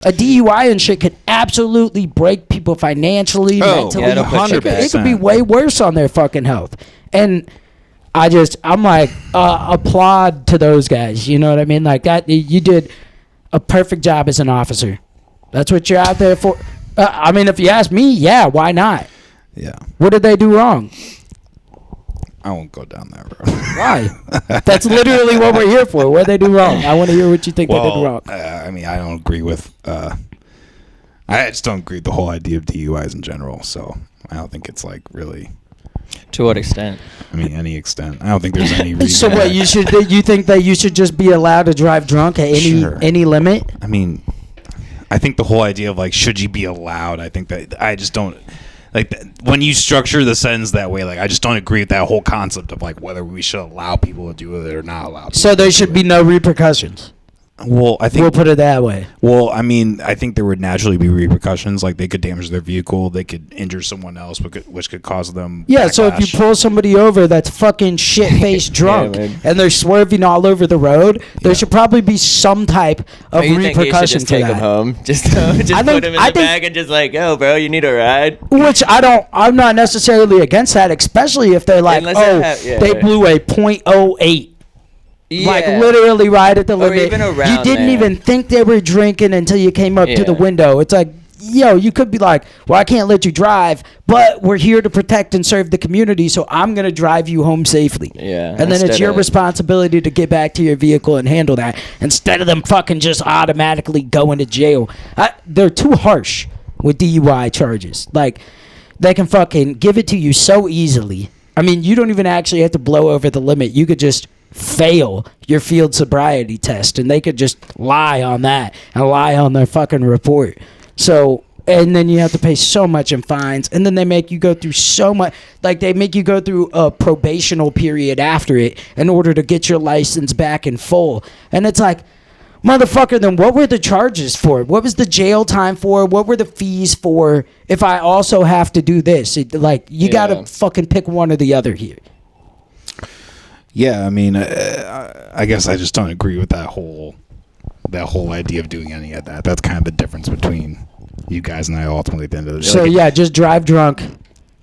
A DUI and shit could absolutely break people financially, mentally. Yeah, it could be way worse on their fucking health. And I'm like, applaud to those guys. You know what I mean? Like that, you did a perfect job as an officer. That's what you're out there for. I mean, if you ask me, yeah, why not? Yeah. What did they do wrong? I won't go down that road. Why? That's literally what we're here for. What did they do wrong? I want to hear what you think they did wrong. I mean, I don't agree with. I just don't agree with the whole idea of DUIs in general. So I don't think it's like really. To what extent? I mean, any extent. I don't think there's any reason. So what? You think that you should just be allowed to drive drunk at any limit? I mean, I think the whole idea of like, should you be allowed? I think that I just don't. Like, when you structure the sentence that way, like, I just don't agree with that whole concept of, like, whether we should allow people to do it or not allow people So there should be no repercussions. Well, I think... We'll put it that way. Well, I mean, I think there would naturally be repercussions. Like, they could damage their vehicle. They could injure someone else, which could cause them Yeah, backlash. so if you pull somebody over that's fucking shit-faced drunk and they're swerving all over the road, there should probably be some type of repercussion for that. Take them home? Just put them in the bag and just like, yo, bro, you need a ride? Which I'm not necessarily against that, especially if they're like, they blew a .08. Yeah. Like literally right at the limit. Even around you didn't even think they were drinking until you came up to the window. It's like, yo, you could be like, well, I can't let you drive, but we're here to protect and serve the community, so I'm going to drive you home safely. Yeah. And then it's your responsibility to get back to your vehicle and handle that instead of them fucking just automatically going to jail. They're too harsh with DUI charges. Like, they can fucking give it to you so easily. I mean, you don't even actually have to blow over the limit. You could just fail your field sobriety test and they could just lie on that and lie on their fucking report. So, and then you have to pay so much in fines, and then they make you go through so much, like they make you go through a probational period after it in order to get your license back in full. And it's like, motherfucker, then what were the charges for? What was the jail time for? What were the fees for if I also have to do this? You gotta fucking pick one or the other here. Yeah, I mean, I guess I just don't agree with that whole idea of doing any of that. That's kind of the difference between you guys and I ultimately at the end of the day. So just drive drunk.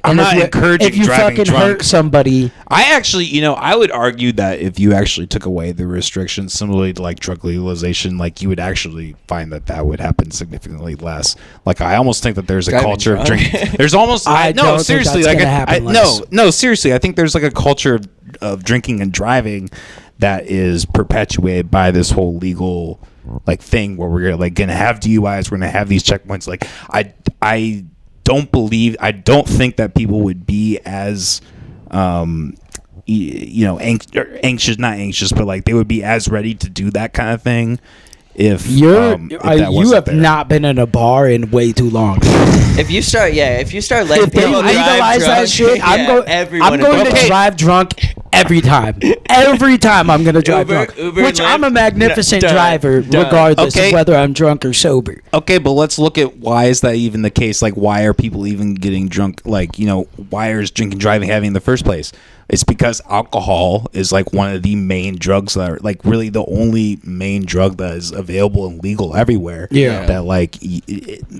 I'm not encouraging driving drunk. If you fucking hurt somebody. I actually, I would argue that if you actually took away the restrictions, similarly to like drug legalization, like you would actually find that would happen significantly less. Like I almost think that there's a culture of drinking. There's almost seriously, seriously, I think there's like a culture of drinking and driving that is perpetuated by this whole legal like thing where we're like gonna have DUIs, we're gonna have these checkpoints. Like I don't think that people would be as anxious, but like they would be as ready to do that kind of thing if you have not been in a bar in way too long. If you start letting people legalize that shit, I'm going to drive drunk every time. Every time I'm going to drive drunk. Which I'm a magnificent driver regardless of whether I'm drunk or sober. Okay, but let's look at why is that even the case? Like, why are people even getting drunk? Like, why is drinking, driving heavy in the first place? It's because alcohol is like one of the main drugs that are like really the only main drug that is available and legal everywhere. Yeah. That like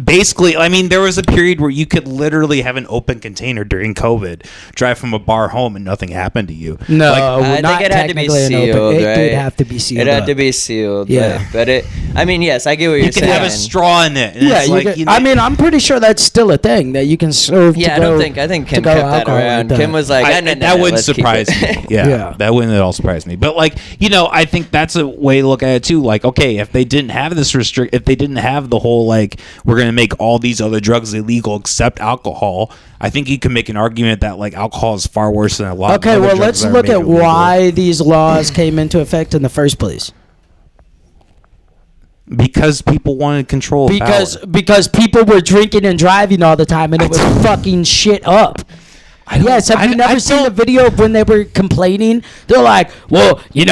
basically, I mean, there was a period where you could literally have an open container during COVID, drive from a bar home and nothing happened to you. No, I think it had to be sealed. It did have to be sealed. It had to be sealed. Yeah. But I mean, yes, I get what you're saying. You can have a straw in it. I mean, I'm pretty sure that's still a thing that you can serve. Yeah, I think Kim kept that around. Kim was like, that wouldn't surprise me. Yeah, that wouldn't at all surprise me. But like, I think that's a way to look at it too. Like, okay, if they didn't have this if they didn't have the whole like we're gonna make all these other drugs illegal except alcohol, I think you can make an argument that like alcohol is far worse than a lot. Okay, well, let's look at why these laws came into effect in the first place. Because people wanted control of power. Because people were drinking and driving all the time, and it was fucking shit up. Yes, have you never seen the video of when they were complaining? They're like, well, you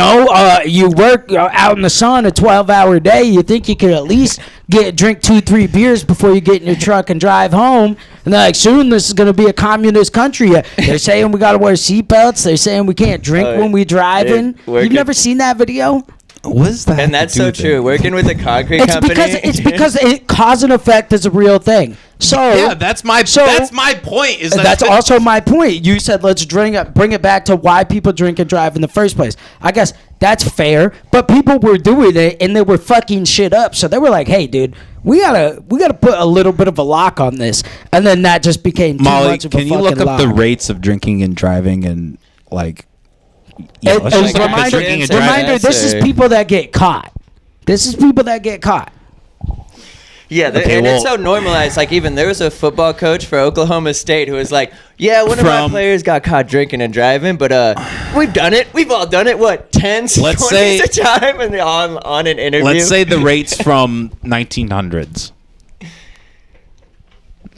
work out in the sun a 12-hour day. You think you could at least drink 2-3 beers before you get in your truck and drive home. And they're like, soon this is going to be a communist country. They're saying we got to wear seatbelts. They're saying we can't drink when we driving. You've never seen that video? What is that? And that's so true. Working with a concrete company. It's because cause and effect is a real thing. So yeah, that's my point. Is that's also my point. You said let's bring it back to why people drink and drive in the first place. I guess that's fair, but people were doing it and they were fucking shit up. So they were like, "Hey, dude, we gotta put a little bit of a lock on this," and then that just became too much of a fucking lock. Can you look up the rates of drinking and driving and like? Yeah, reminder, this is people that get caught. Yeah, it's so normalized. Like, even there was a football coach for Oklahoma State who was like, yeah, one of my players got caught drinking and driving, but we've done it. We've all done it. What, 10s, 20s a time? And on an interview. Let's say the rates from 1900s.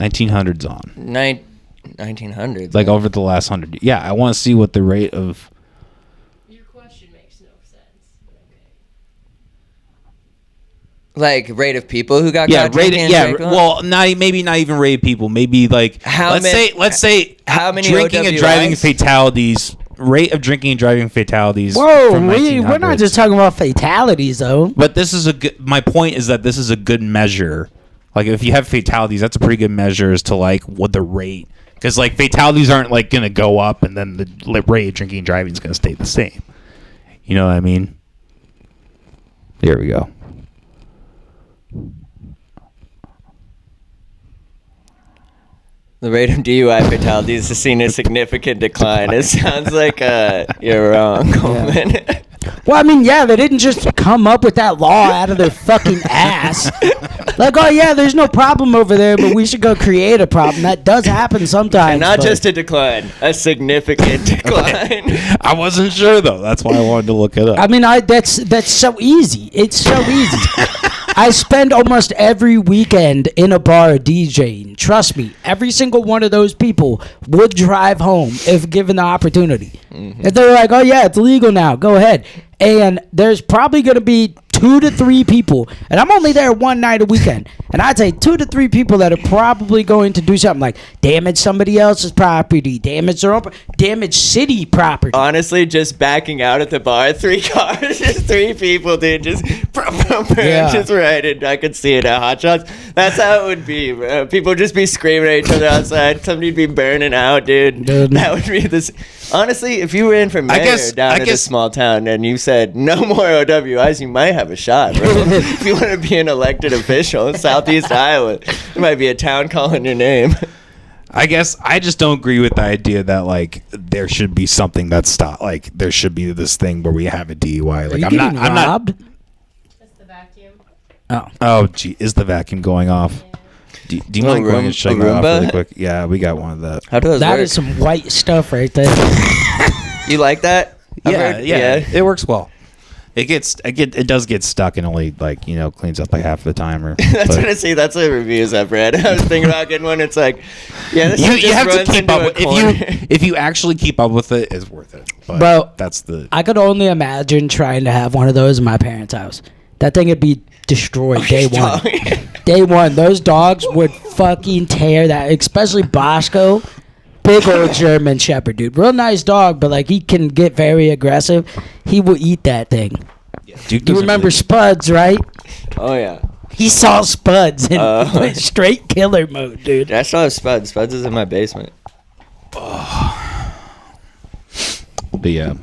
1900s on. 1900s. Like, over the last 100. Yeah, I want to see what the rate of... Like rate of people who got caught drinking and drinking? Well, maybe not even rate of people. Maybe like let's say how many drinking OWIs? And driving fatalities. Rate of drinking and driving fatalities. Whoa, we're not just talking about fatalities though. But this is my point is that this is a good measure. Like if you have fatalities, that's a pretty good measure as to like what the rate. Because like fatalities aren't like gonna go up and then the rate of drinking and driving is gonna stay the same. You know what I mean? There we go. The rate of DUI fatalities has seen a significant decline. It sounds like you're wrong, Coleman. Yeah. Well, I mean, yeah, they didn't just come up with that law out of their fucking ass. Like, oh, yeah, there's no problem over there, but we should go create a problem. That does happen sometimes. And not just a decline, a significant decline. I wasn't sure, though. That's why I wanted to look it up. I mean, that's so easy. It's so easy. I spend almost every weekend in a bar DJing. Trust me, every single one of those people would drive home if given the opportunity. Mm-hmm. If they're like, oh, yeah, it's legal now, go ahead. And there's probably going to be 2 to 3 people, and I'm only there one night a weekend, and I'd say 2 to 3 people that are probably going to do something like damage somebody else's property, damage their own, damage city property. Honestly, just backing out at the bar, 3 cars, just 3 people, dude, just just right in. I could see it at Hot Shots. That's how it would be, bro. People would just be screaming at each other outside. Somebody'd be burning out, dude. That would be this. Honestly, if you were in for mayor down in a small town and you said no more OWIs, you might have a shot, bro. If you want to be an elected official in Southeast Iowa, there might be a town calling your name. I guess I just don't agree with the idea that like there should be something that's stopped. Like there should be this thing where we have a DUI. Like I'm not. That's the vacuum. Oh, gee, is the vacuum going off? Do you mind going and shutting it off really quick? Yeah, we got one of that. How does that work? Is some white stuff right there. You like that? Yeah, it works well. It does get stuck and only like cleans up like half the time. Or that's what I see. That's the reviews I've read. I was thinking about getting one. It's like, yeah, this you have to keep up. If you actually keep up with it, it's worth it. But I could only imagine trying to have one of those in my parents' house. That thing would be destroyed day one. Day one, those dogs would fucking tear that, especially Bosco. Big old German Shepherd, dude. Real nice dog, but like he can get very aggressive. He will eat that thing. Yeah, you remember Spuds, right? Oh, yeah. He saw Spuds and went straight killer mode, dude. I saw Spuds. Spuds is in my basement. But yeah.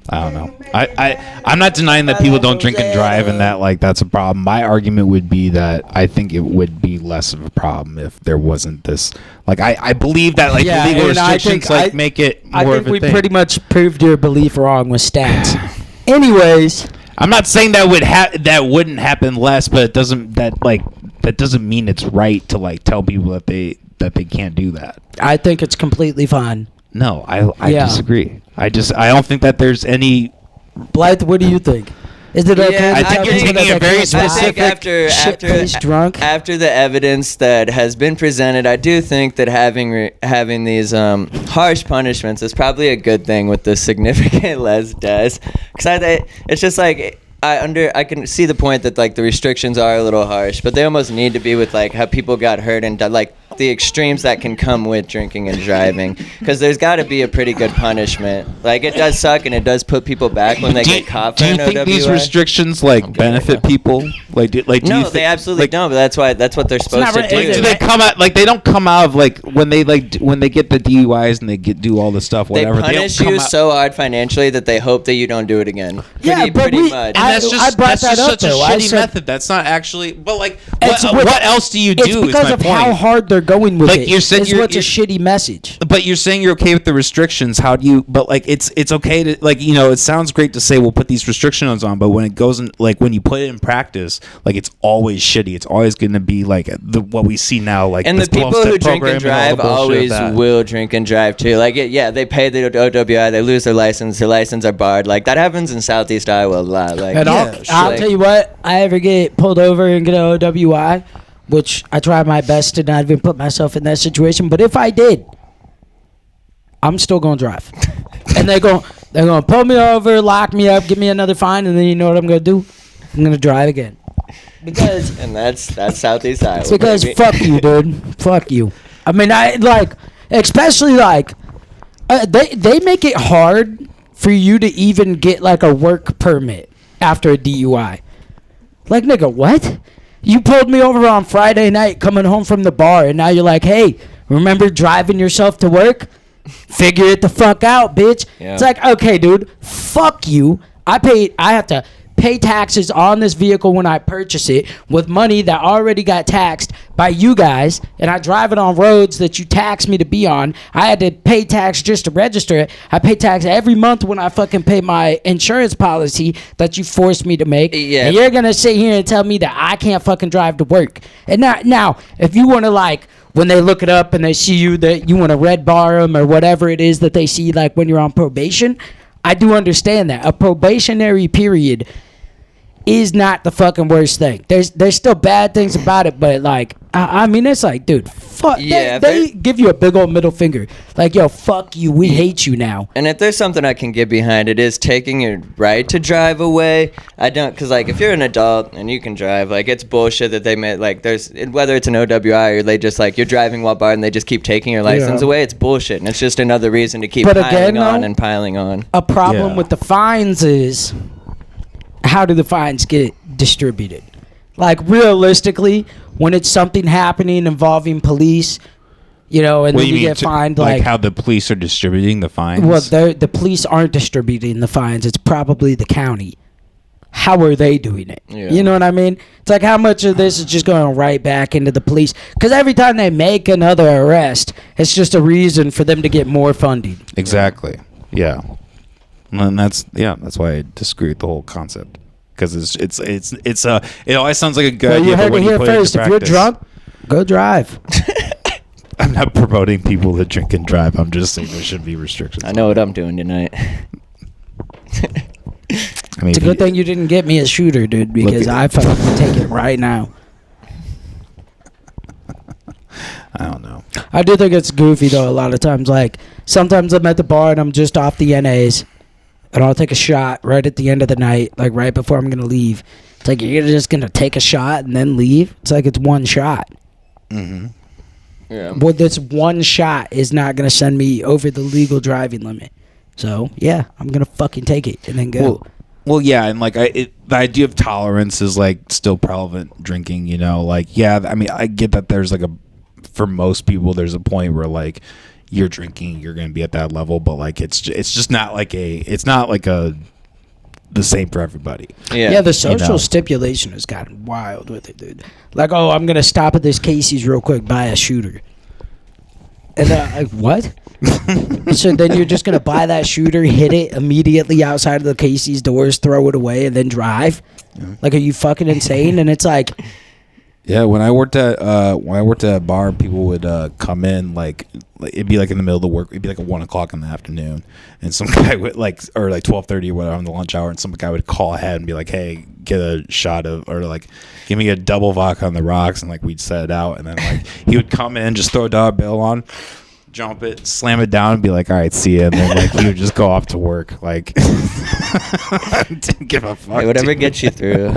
I don't know. I'm not denying that people don't drink and drive and that like that's a problem. My argument would be that I think it would be less of a problem if there wasn't this. Like I believe that like legal restrictions make it more of a thing. I think we pretty much proved your belief wrong with stats. Anyways, I'm not saying that wouldn't happen less, but it doesn't mean it's right to like tell people that they can't do that. I think it's completely fine. No, I disagree. I don't think that there's any. Blythe, what do you think? Is it okay? I think you're taking a very specific after drunk. After the evidence that has been presented, I do think that having these harsh punishments is probably a good thing with the significant less deaths. Because it's just like I can see the point that like the restrictions are a little harsh, but they almost need to be with like how people got hurt and died. Like the extremes that can come with drinking and driving, because there's got to be a pretty good punishment. Like, it does suck and it does put people back when they get caught for do an you think OWI. these restrictions benefit people? Like, do No, you they absolutely don't. But that's what they're supposed to not do. really- do they come out they don't come out of when they get the DUIs and they do all the stuff, They whatever. punish don't come you out- so hard financially that they hope that you don't do it again. Yeah, but pretty we- much. I- And brought that's that just up, such a though. I shitty said- method. That's not actually. But It's what else do you do? It's because is my of point. how hard they're going with Like, it. you're saying It's what's a shitty message. But you're saying you're okay with the restrictions. How do you? But it's okay to it sounds great to say we'll put these restrictions on, but when it goes in, when you put it in practice, it's always shitty. It's always going to be what we see now. And the people who drink and drive always will drink and drive too. They pay the OWI, they lose their license are barred. That happens in Southeast Iowa a lot. And I'll tell you what, I ever get pulled over and get an OWI, which I try my best to not even put myself in that situation. But if I did, I'm still gonna drive. And they're gonna pull me over, lock me up, give me another fine, and then you know what I'm gonna do? I'm gonna drive again. Because and that's Southeast Iowa. it's because baby. fuck you, dude. Fuck you. I mean, especially they make it hard for you to even get a work permit after a DUI. Nigga, what? You pulled me over on Friday night coming home from the bar, and now you're like, hey, remember driving yourself to work? Figure it the fuck out, bitch. Yeah. It's okay, dude, fuck you. I have to pay taxes on this vehicle when I purchase it with money that already got taxed by you guys, and I drive it on roads that you tax me to be on. I had to pay tax just to register it. I pay tax every month when I fucking pay my insurance policy that you forced me to make. Yeah. And you're gonna sit here and tell me that I can't fucking drive to work. And now if you want to when they look it up and they see you that you want to red bar them or whatever it is that they see when you're on probation, I do understand that. A probationary period is not the fucking worst thing. There's still bad things about it, but I mean, it's dude, fuck. Yeah, they give you a big old middle finger. Yo, fuck you. We hate you now. And if there's something I can get behind, it is taking your right to drive away. I don't, because if you're an adult and you can drive, it's bullshit that they made. There's, whether it's an OWI or they just you're driving while barred and they just keep taking your license away. It's bullshit, and it's just another reason to keep piling on and piling on. A problem with the fines is, how do the fines get distributed? Realistically, when it's something happening involving police, and then you get fined. How the police are distributing the fines? Well, the police aren't distributing the fines. It's probably the county. How are they doing it? Yeah. You know what I mean? It's how much of this is just going right back into the police? Because every time they make another arrest, it's just a reason for them to get more funding. Exactly. Yeah. And that's why I disagree with the whole concept, because it always sounds like a good idea. You heard but when it here put it into first. If you're practice- drunk, go drive. I'm not promoting people that drink and drive. I'm just saying there should be restrictions. I know what I'm doing tonight. I mean, It's a good thing you didn't get me a shooter, dude, because I fucking take it right now. I don't know. I do think it's goofy, though, a lot of times. Sometimes I'm at the bar and I'm just off the NAs, and I'll take a shot right at the end of the night, right before I'm going to leave. It's you're just going to take a shot and then leave? It's it's one shot. Mm-hmm. Yeah. Well, this one shot is not going to send me over the legal driving limit. So, yeah, I'm going to fucking take it and then go. Well, yeah, and the idea of tolerance is still prevalent drinking, yeah, I mean, I get that there's for most people there's a point where you're drinking, you're going to be at that level, but it's just not it's not the same for everybody. Yeah, the social stipulation has gotten wild with it, dude. Oh, I'm going to stop at this Casey's real quick, buy a shooter. And what? So then you're just going to buy that shooter, hit it immediately outside of the Casey's doors, throw it away, and then drive? Yeah. Are you fucking insane? And it's yeah, when I worked at a bar, people would come in it'd be in the middle of the work. It'd be 1:00 in the afternoon, and some guy would or 12:30 or whatever on the lunch hour, and some guy would call ahead and be like, "Hey, get a shot of give me a double vodka on the rocks," and we'd set it out, and then he would come in, just throw a dollar bill on, jump it, slam it down, and be like, "All right, see ya," and then he would just go off to work. Didn't give a fuck. Hey, whatever gets you through.